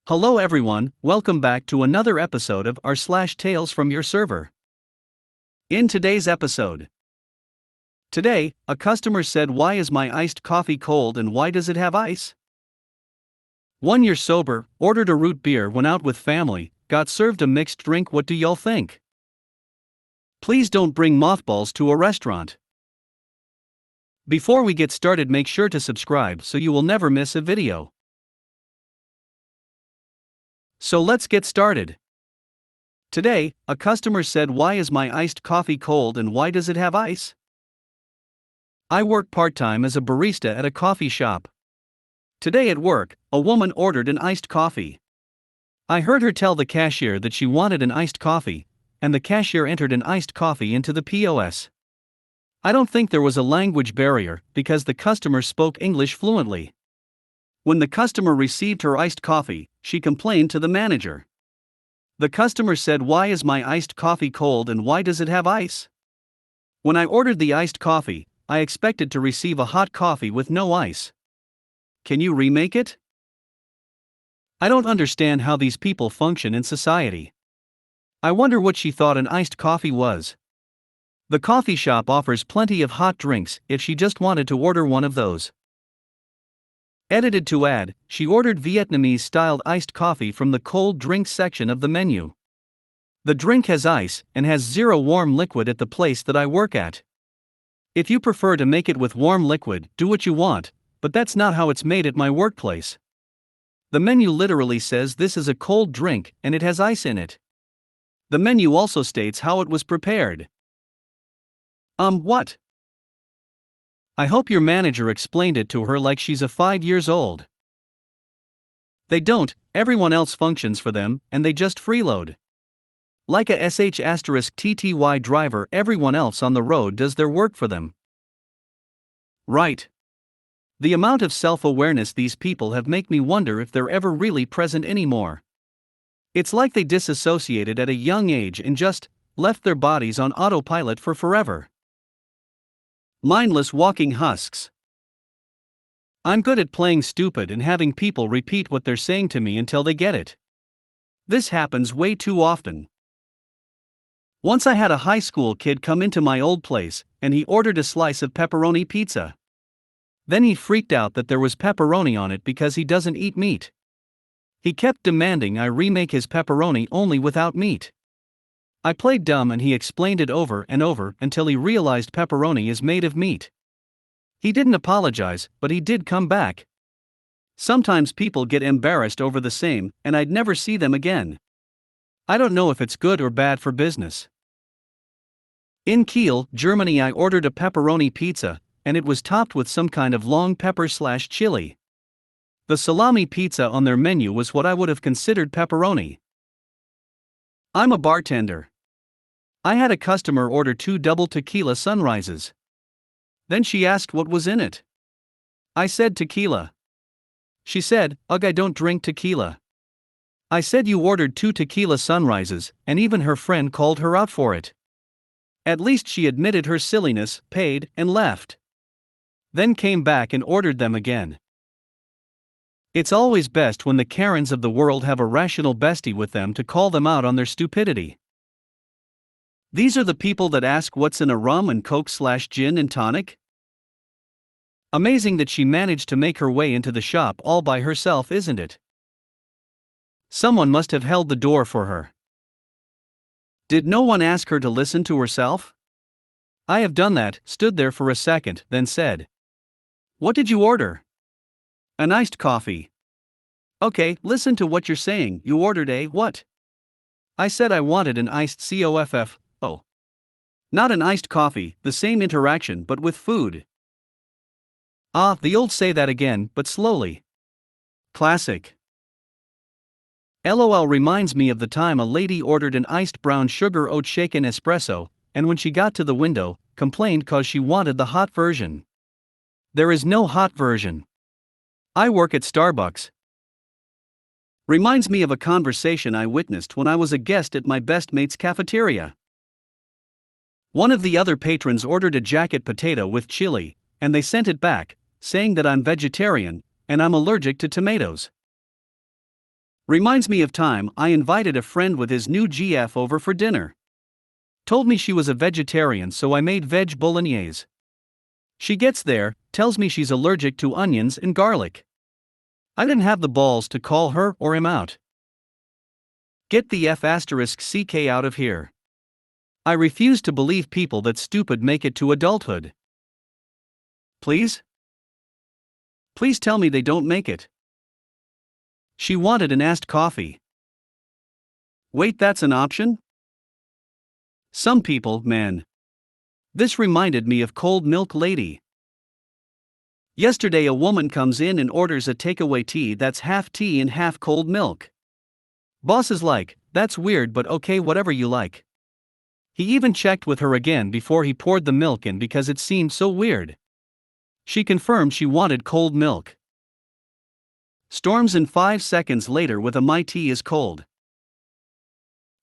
Hello everyone, welcome back to another episode of r/slash Tales from Your Server. In today's episode, today, a customer said, "Why is my iced coffee cold and why does it have ice?" 1 year sober, ordered a root beer, went out with family, got served a mixed drink. What do y'all think? Please don't bring mothballs to a restaurant. Before we get started, make sure to subscribe so you will never miss a video. So let's get started. Today, a customer said, "Why is my iced coffee cold and why does it have ice?" I work part-time as a barista at a coffee shop. Today at work, a woman ordered an iced coffee. I heard her tell the cashier that she wanted an iced coffee, and the cashier entered an iced coffee into the POS. I don't think there was a language barrier because the customer spoke English fluently. When the customer received her iced coffee, she complained to the manager. The customer said, "Why is my iced coffee cold and why does it have ice?" When I ordered the iced coffee, I expected to receive a hot coffee with no ice. Can you remake it? I don't understand how these people function in society. I wonder what she thought an iced coffee was. The coffee shop offers plenty of hot drinks if she just wanted to order one of those. Edited to add, she ordered Vietnamese-styled iced coffee from the cold drinks section of the menu. The drink has ice and has zero warm liquid at the place that I work at. If you prefer to make it with warm liquid, do what you want, but that's not how it's made at my workplace. The menu literally says this is a cold drink and it has ice in it. The menu also states how it was prepared. What? I hope your manager explained it to her like she's 5 years old. They don't, everyone else functions for them, and they just freeload. Like a sh*TTY driver, everyone else on the road does their work for them. Right. The amount of self-awareness these people have make me wonder if they're ever really present anymore. It's like they disassociated at a young age and just left their bodies on autopilot for forever. Mindless walking husks. I'm good at playing stupid and having people repeat what they're saying to me until they get it. This happens way too often. Once I had a high school kid come into my old place, and he ordered a slice of pepperoni pizza. Then he freaked out that there was pepperoni on it because he doesn't eat meat. He kept demanding I remake his pepperoni only without meat. I played dumb and he explained it over and over until he realized pepperoni is made of meat. He didn't apologize, but he did come back. Sometimes people get embarrassed over the same, and I'd never see them again. I don't know if it's good or bad for business. In Kiel, Germany, I ordered a pepperoni pizza, and it was topped with some kind of long pepper/chili. The salami pizza on their menu was what I would have considered pepperoni. I'm a bartender. I had a customer order 2 double tequila sunrises. Then she asked what was in it. I said tequila. She said, "Ugh, I don't drink tequila." I said, "You ordered 2 tequila sunrises," and even her friend called her out for it. At least she admitted her silliness, paid, and left. Then came back and ordered them again. It's always best when the Karens of the world have a rational bestie with them to call them out on their stupidity. These are the people that ask what's in a rum and coke/gin and tonic? Amazing that she managed to make her way into the shop all by herself, isn't it? Someone must have held the door for her. Did no one ask her to listen to herself? I have done that, stood there for a second, then said, "What did you order?" "An iced coffee." "Okay, listen to what you're saying, you ordered a what?" I said I wanted an iced coffee. Oh. Not an iced coffee, the same interaction but with food. The old say that again, but slowly. Classic. LOL reminds me of the time a lady ordered an iced brown sugar oat shaken espresso, and when she got to the window, complained cause she wanted the hot version. There is no hot version. I work at Starbucks. Reminds me of a conversation I witnessed when I was a guest at my best mate's cafeteria. One of the other patrons ordered a jacket potato with chili, and they sent it back, saying that I'm vegetarian, and I'm allergic to tomatoes. Reminds me of time I invited a friend with his new GF over for dinner. Told me she was a vegetarian, so I made veg bolognese. She gets there, tells me she's allergic to onions and garlic. I didn't have the balls to call her or him out. Get the F***ck out of here. I refuse to believe people that stupid make it to adulthood. Please? Please tell me they don't make it. She wanted an iced coffee. Wait, that's an option? Some people, man. This reminded me of cold milk lady. Yesterday a woman comes in and orders a takeaway tea that's half tea and half cold milk. Boss is like, that's weird but okay, whatever you like. He even checked with her again before he poured the milk in because it seemed so weird. She confirmed she wanted cold milk. Storms in 5 seconds later with a my tea is cold.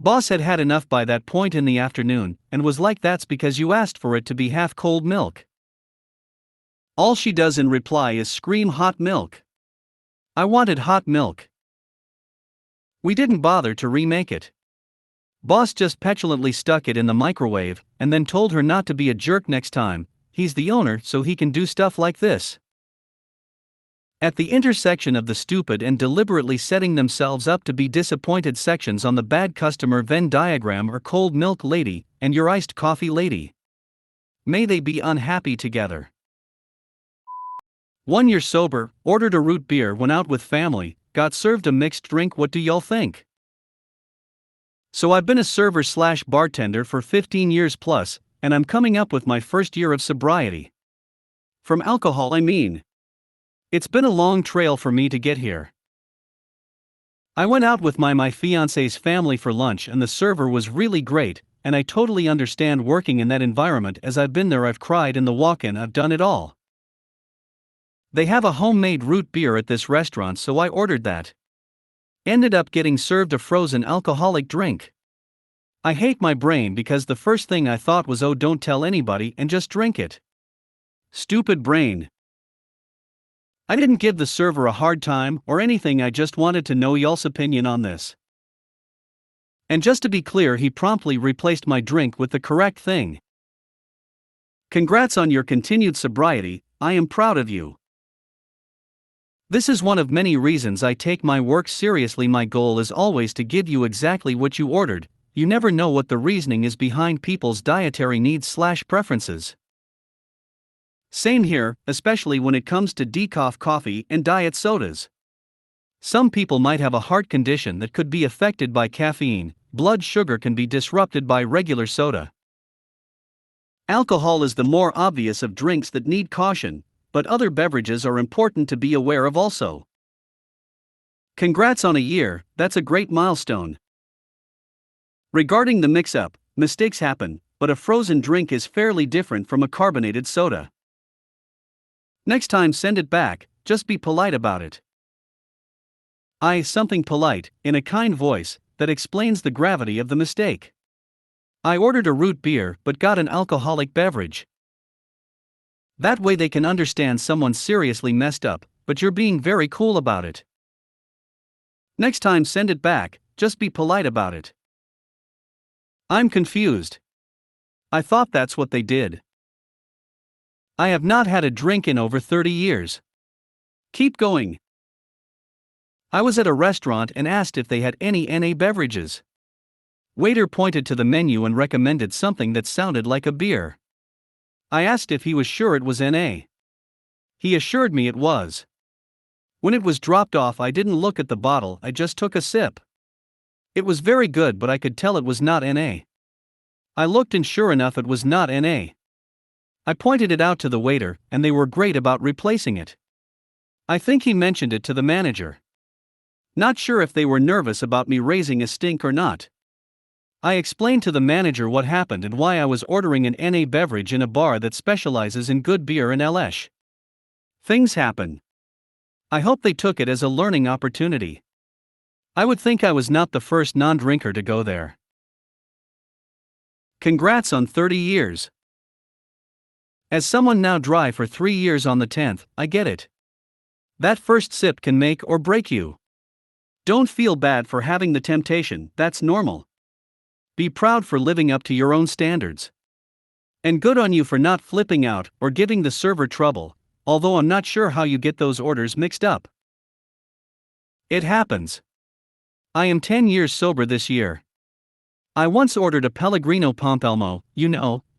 Boss had had enough by that point in the afternoon and was like, that's because you asked for it to be half cold milk. All she does in reply is scream hot milk. I wanted hot milk. We didn't bother to remake it. Boss just petulantly stuck it in the microwave and then told her not to be a jerk next time. He's the owner, so he can do stuff like this. At the intersection of the stupid and deliberately setting themselves up to be disappointed sections on the bad customer Venn diagram are cold milk lady and your iced coffee lady. May they be unhappy together. 1 year sober, ordered a root beer, went out with family, got served a mixed drink. What do y'all think? So I've been a server/bartender for 15 years plus, and I'm coming up with my first year of sobriety. From alcohol, I mean. It's been a long trail for me to get here. I went out with my fiancé's family for lunch and the server was really great, and I totally understand working in that environment as I've been there, I've cried in the walk-in, I've done it all. They have a homemade root beer at this restaurant, so I ordered that. Ended up getting served a frozen alcoholic drink. I hate my brain because the first thing I thought was, oh, don't tell anybody and just drink it. Stupid brain. I didn't give the server a hard time or anything, I just wanted to know y'all's opinion on this. And just to be clear, he promptly replaced my drink with the correct thing. Congrats on your continued sobriety, I am proud of you. This is one of many reasons I take my work seriously. My goal is always to give you exactly what you ordered. You never know what the reasoning is behind people's dietary needs/preferences. Same here, especially when it comes to decaf coffee and diet sodas. Some people might have a heart condition that could be affected by caffeine. Blood sugar can be disrupted by regular soda. Alcohol is the more obvious of drinks that need caution, but other beverages are important to be aware of also. Congrats on a year, that's a great milestone. Regarding the mix-up, mistakes happen, but a frozen drink is fairly different from a carbonated soda. Next time send it back, just be polite about it. Something polite, in a kind voice, that explains the gravity of the mistake. I ordered a root beer but got an alcoholic beverage. That way they can understand someone's seriously messed up, but you're being very cool about it. Next time send it back, just be polite about it. I'm confused. I thought that's what they did. I have not had a drink in over 30 years. Keep going. I was at a restaurant and asked if they had any NA beverages. Waiter pointed to the menu and recommended something that sounded like a beer. I asked if he was sure it was NA. He assured me it was. When it was dropped off, I didn't look at the bottle, I just took a sip. It was very good, but I could tell it was not NA. I looked and sure enough it was not NA. I pointed it out to the waiter, and they were great about replacing it. I think he mentioned it to the manager. Not sure if they were nervous about me raising a stink or not. I explained to the manager what happened and why I was ordering an NA beverage in a bar that specializes in good beer in LS. Things happen. I hope they took it as a learning opportunity. I would think I was not the first non-drinker to go there. Congrats on 30 years. As someone now dry for 3 years on the 10th, I get it. That first sip can make or break you. Don't feel bad for having the temptation, that's normal. Be proud for living up to your own standards. And good on you for not flipping out or giving the server trouble, although I'm not sure how you get those orders mixed up. It happens. I am 10 years sober this year. I once ordered a Pellegrino Pompelmo,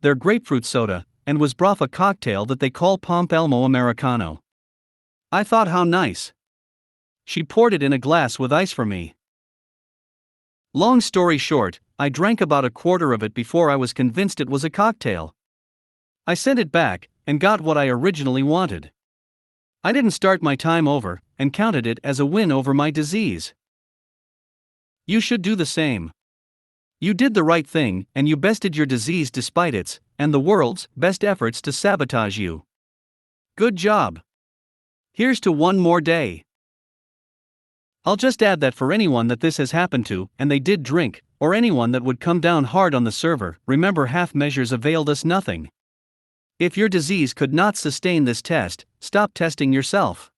their grapefruit soda, and was brought a cocktail that they call Pompelmo Americano. I thought how nice. She poured it in a glass with ice for me. Long story short, I drank about a quarter of it before I was convinced it was a cocktail. I sent it back, and got what I originally wanted. I didn't start my time over, and counted it as a win over my disease. You should do the same. You did the right thing, and you bested your disease despite its, and the world's, best efforts to sabotage you. Good job. Here's to one more day. I'll just add that for anyone that this has happened to, and they did drink, or anyone that would come down hard on the server, remember half measures availed us nothing. If your disease could not sustain this test, stop testing yourself.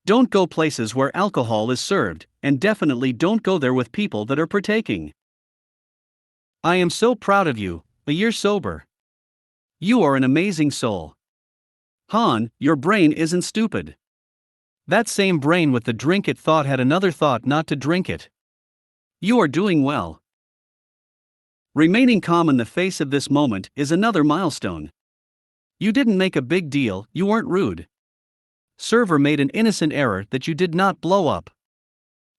Don't go places where alcohol is served, and definitely don't go there with people that are partaking. I am so proud of you, a year sober. You are an amazing soul. Han, your brain isn't stupid. That same brain with the drink it thought had another thought not to drink it. You are doing well. Remaining calm in the face of this moment is another milestone. You didn't make a big deal, you weren't rude. Server made an innocent error that you did not blow up.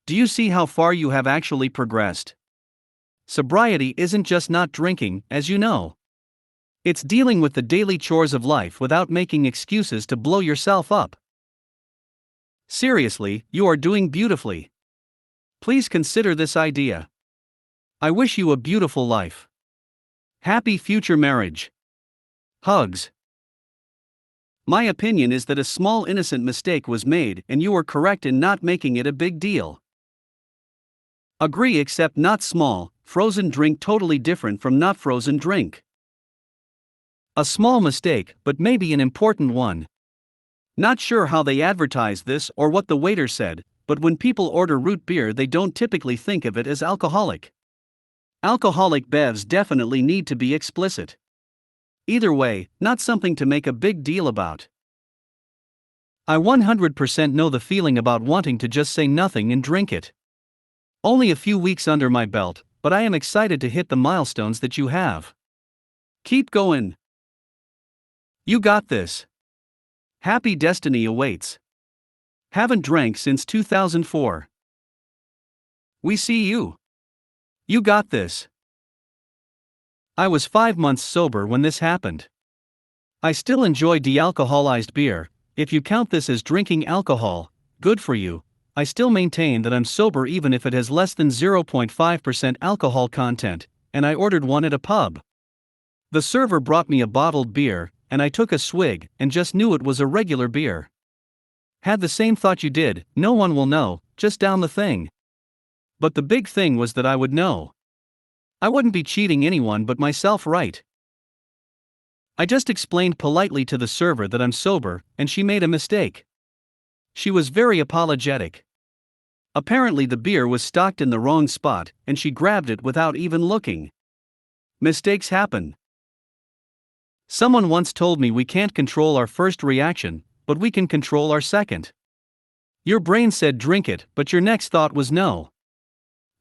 Do you see how far you have actually progressed? Sobriety isn't just not drinking, as you know. It's dealing with the daily chores of life without making excuses to blow yourself up. Seriously, you are doing beautifully. Please consider this idea. I wish you a beautiful life. Happy future marriage. Hugs. My opinion is that a small innocent mistake was made and you were correct in not making it a big deal. Agree except not small, frozen drink totally different from not frozen drink. A small mistake, but maybe an important one. Not sure how they advertised this or what the waiter said, but when people order root beer they don't typically think of it as alcoholic. Alcoholic bevs definitely need to be explicit. Either way, not something to make a big deal about. I 100% know the feeling about wanting to just say nothing and drink it. Only a few weeks under my belt, but I am excited to hit the milestones that you have. Keep going. You got this. Happy destiny awaits. Haven't drank since 2004. We see you. You got this. I was 5 months sober when this happened. I still enjoy de-alcoholized beer. If you count this as drinking alcohol, good for you. I still maintain that I'm sober even if it has less than 0.5% alcohol content, and I ordered one at a pub. The server brought me a bottled beer, and I took a swig and just knew it was a regular beer. Had the same thought you did, no one will know, just down the thing. But the big thing was that I would know. I wouldn't be cheating anyone but myself, right? I just explained politely to the server that I'm sober, and she made a mistake. She was very apologetic. Apparently the beer was stocked in the wrong spot, and she grabbed it without even looking. Mistakes happen. Someone once told me we can't control our first reaction, but we can control our second. Your brain said drink it, but your next thought was no.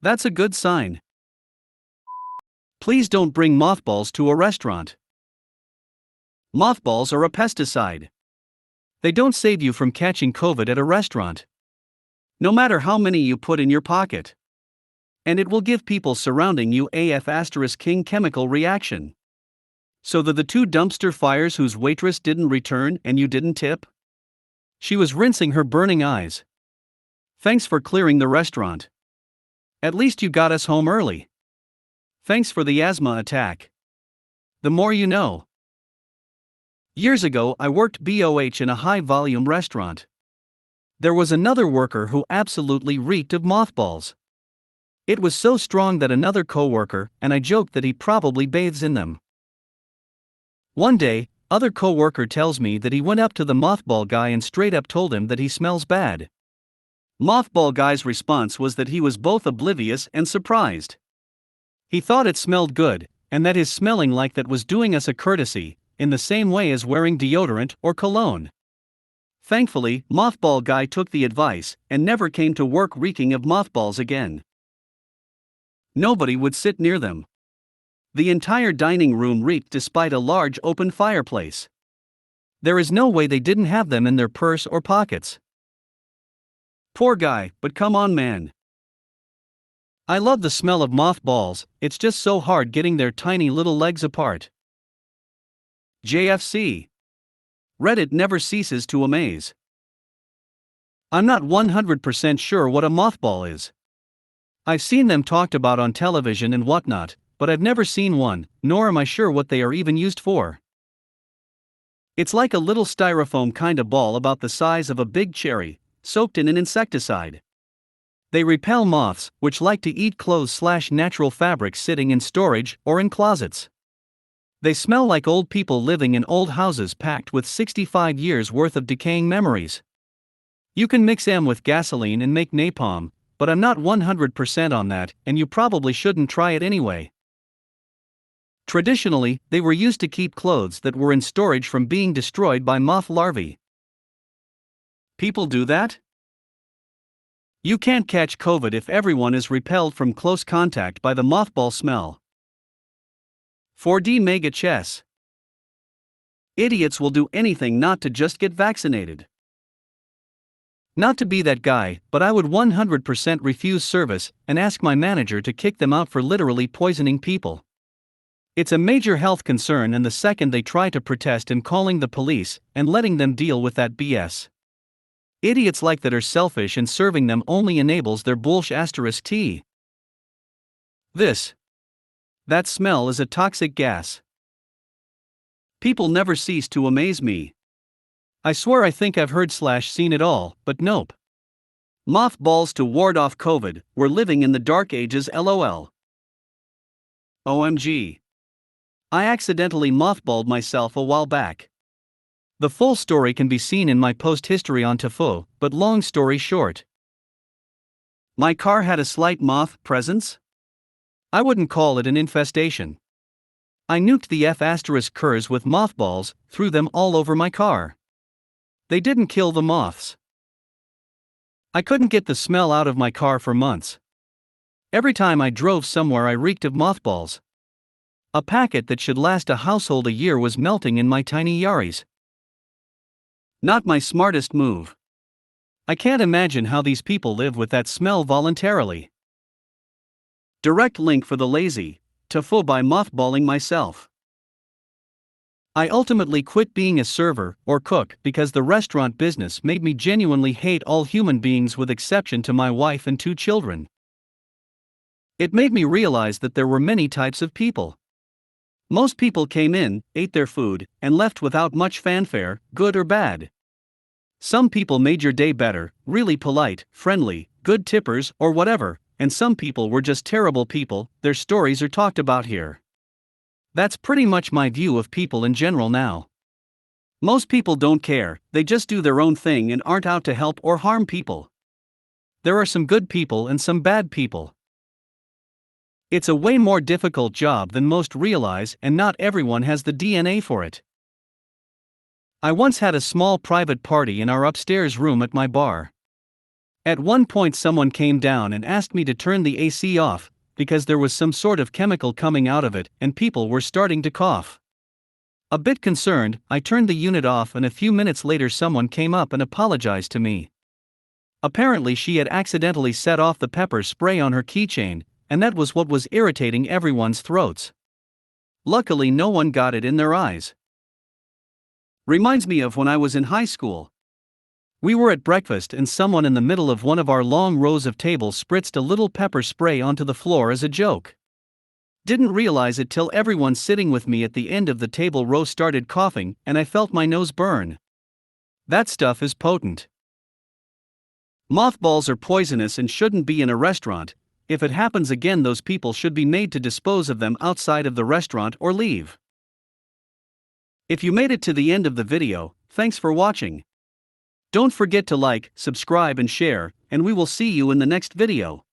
That's a good sign. Please don't bring mothballs to a restaurant. Mothballs are a pesticide. They don't save you from catching COVID at a restaurant. No matter how many you put in your pocket. And it will give people surrounding you a F**king chemical reaction. So the two dumpster fires whose waitress didn't return and you didn't tip? She was rinsing her burning eyes. Thanks for clearing the restaurant. At least you got us home early. Thanks for the asthma attack. The more you know. Years ago I worked BOH in a high-volume restaurant. There was another worker who absolutely reeked of mothballs. It was so strong that another coworker, and I joked that he probably bathes in them. One day, other coworker tells me that he went up to the mothball guy and straight up told him that he smells bad. Mothball Guy's response was that he was both oblivious and surprised. He thought it smelled good, and that his smelling like that was doing us a courtesy, in the same way as wearing deodorant or cologne. Thankfully, Mothball Guy took the advice, and never came to work reeking of mothballs again. Nobody would sit near them. The entire dining room reeked despite a large open fireplace. There is no way they didn't have them in their purse or pockets. Poor guy, but come on, man. I love the smell of mothballs, it's just so hard getting their tiny little legs apart. JFC. Reddit never ceases to amaze. I'm not 100% sure what a mothball is. I've seen them talked about on television and whatnot, but I've never seen one, nor am I sure what they are even used for. It's like a little styrofoam kind of ball about the size of a big cherry, soaked in an insecticide. They repel moths, which like to eat clothes/natural fabrics sitting in storage or in closets. They smell like old people living in old houses packed with 65 years worth of decaying memories. You can mix them with gasoline and make napalm, but I'm not 100% on that, and you probably shouldn't try it anyway. Traditionally, they were used to keep clothes that were in storage from being destroyed by moth larvae. People do that? You can't catch COVID if everyone is repelled from close contact by the mothball smell. 4D Mega Chess. Idiots will do anything not to just get vaccinated. Not to be that guy, but I would 100% refuse service and ask my manager to kick them out for literally poisoning people. It's a major health concern, and the second they try to protest, I'm calling the police and letting them deal with that BS. Idiots like that are selfish, and serving them only enables their bullsh*t. That smell is a toxic gas. People never cease to amaze me. I swear I think I've heard/seen it all, but nope. Mothballs to ward off COVID, we're living in the dark ages, lol. OMG. I accidentally mothballed myself a while back. The full story can be seen in my post history on Tafo, but long story short. My car had a slight moth presence? I wouldn't call it an infestation. I nuked the F***ers with mothballs, threw them all over my car. They didn't kill the moths. I couldn't get the smell out of my car for months. Every time I drove somewhere I reeked of mothballs. A packet that should last a household a year was melting in my tiny Yaris. Not my smartest move. I can't imagine how these people live with that smell voluntarily. Direct link for the lazy, Tafo by mothballing myself. I ultimately quit being a server or cook because the restaurant business made me genuinely hate all human beings with exception to my wife and 2 children. It made me realize that there were many types of people. Most people came in, ate their food, and left without much fanfare, good or bad. Some people made your day better, really polite, friendly, good tippers, or whatever, and some people were just terrible people. Their stories are talked about here. That's pretty much my view of people in general now. Most people don't care, they just do their own thing and aren't out to help or harm people. There are some good people and some bad people. It's a way more difficult job than most realize, and not everyone has the DNA for it. I once had a small private party in our upstairs room at my bar. At one point someone came down and asked me to turn the AC off, because there was some sort of chemical coming out of it and people were starting to cough. A bit concerned, I turned the unit off, and a few minutes later someone came up and apologized to me. Apparently she had accidentally set off the pepper spray on her keychain, and that was what was irritating everyone's throats. Luckily no one got it in their eyes. Reminds me of when I was in high school. We were at breakfast and someone in the middle of one of our long rows of tables spritzed a little pepper spray onto the floor as a joke. Didn't realize it till everyone sitting with me at the end of the table row started coughing and I felt my nose burn. That stuff is potent. Mothballs are poisonous and shouldn't be in a restaurant. If it happens again, those people should be made to dispose of them outside of the restaurant or leave. If you made it to the end of the video, thanks for watching. Don't forget to like, subscribe and share, and we will see you in the next video.